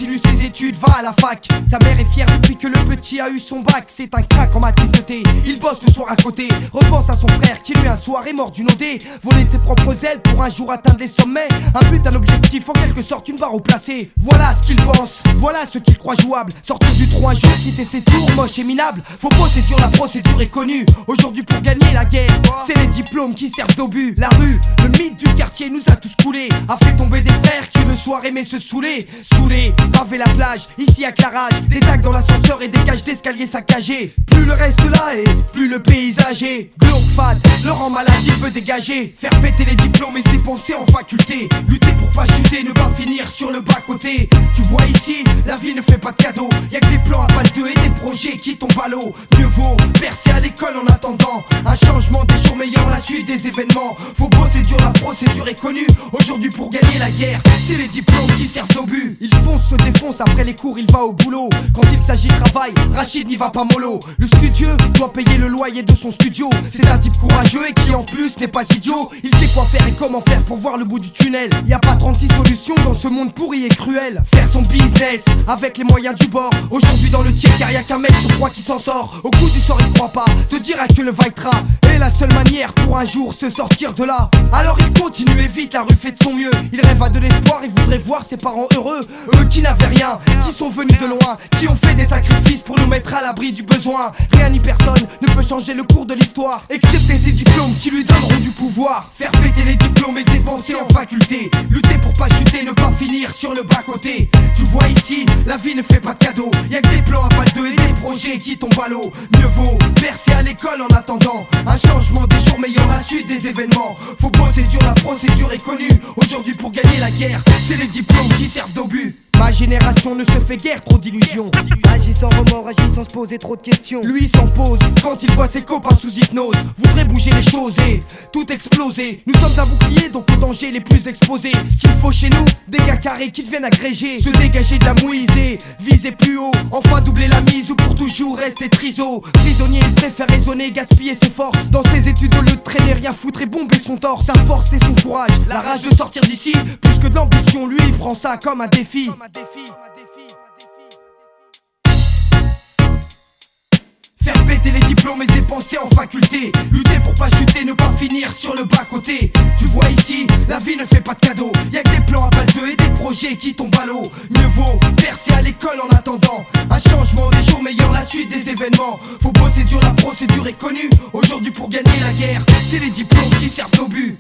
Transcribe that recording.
continue ses études, va à la fac. Sa mère est fière depuis que le petit a eu son bac. C'est un crack en maths côté, il bosse le soir à côté. Repense à son frère qui lui un soir est mort d'une OD. Volé de ses propres ailes pour un jour atteindre les sommets. Un but, un objectif, en quelque sorte une barre au placé. Voilà ce qu'il pense, voilà ce qu'il croit jouable. Sortir du trou un jour, quitter ses tours, moche et minable. Faux procédure, la procédure est connue. Aujourd'hui pour gagner la guerre, c'est les diplômes qui servent d'obus. La rue, le mythe du quartier nous a tous coulés. A fait tomber des frères qui le soir aimaient se saouler. Saoulés, pavé la plage, ici à Clarage. Des tags dans l'ascenseur et des cages d'escalier saccagés. Plus le reste là et plus le paysage est glauque, fade, le rang maladie veut dégager. Faire péter les diplômes et se dépenser en faculté. Lutter pour pas chuter, ne pas finir sur le bas côté. Tu vois ici, la vie ne fait pas de cadeaux. Y'a que des plans à balle 2 et des projets qui tombent à l'eau. Mieux vaut percer à l'école en attendant un changement, des jours meilleurs, la suite des événements. Faut bosser dur, la procédure est connue. Aujourd'hui pour gagner la guerre, c'est les diplômes qui servent au but. Il fonce, se défonce, après les cours il va au boulot. Quand il s'agit de travail, Rachid n'y va pas mollo. Le studieux doit payer le loyer de son studio. C'est un type courageux et qui en plus n'est pas idiot. Il sait quoi faire et comment faire pour voir le bout du tunnel. Y a pas 36 solutions dans ce monde pourri et cruel. Faire son business avec les moyens du bord. Aujourd'hui dans le tiers car y'a qu'un mec sur 3 qui s'en sort. Au coup du sort il croit pas, te dira que le Vitra est la seule manière pour un jour se sortir de là. Alors il continue et vite, la rue fait de son mieux. Il rêve à de l'espoir, il voudrait voir ses parents heureux. Eux qui n'avaient rien, qui sont venus de loin, qui ont fait des sacrifices pour nous mettre à l'abri du besoin. Rien ni personne ne peut changer le cours de l'histoire, excepté ces diplômes qui lui donneront du pouvoir. Faire péter les diplômes et dépenser en faculté. Lutter pour pas chuter, ne pas finir sur le bas côté. Tu vois ici, la vie ne fait pas de cadeaux. Y'a que des plans à balle 2 et des projets qui tombent à l'eau. Mieux vaut percer à l'école en attendant un changement, des jours meilleurs, la suite des événements. Faut bosser dur, la procédure est connue. Aujourd'hui pour gagner la guerre, c'est les diplômes qui servent d'obus. Ma génération ne se fait guère trop d'illusions. Agit sans remords, agit sans se poser trop de questions. Lui s'en pose quand il voit ses copains sous hypnose. Voudrait bouger les choses et tout exploser. Nous sommes un bouclier donc aux dangers les plus exposés. Ce qu'il faut chez nous, des gars carrés qui deviennent agrégés. Se dégager de la mouise et viser plus haut. Enfin doubler la mise ou pour toujours rester triso. Prisonnier, il préfère raisonner, gaspiller ses forces. Dans ses études au lieu de traîner, rien foutre et bomber son torse. Sa force et son courage, la rage de sortir d'ici. Plus que de l'ambition, lui il prend ça comme un défi. Faire péter les diplômes et dépenser en faculté. Lutter pour pas chuter, ne pas finir sur le bas côté. Tu vois ici, la vie ne fait pas de cadeaux. Y'a que des plans à balle 2 et des projets qui tombent à l'eau. Mieux vaut percer à l'école en attendant un changement, des jours meilleurs, la suite des événements. Faut bosser dur, la procédure est connue. Aujourd'hui pour gagner la guerre, c'est les diplômes qui servent au but.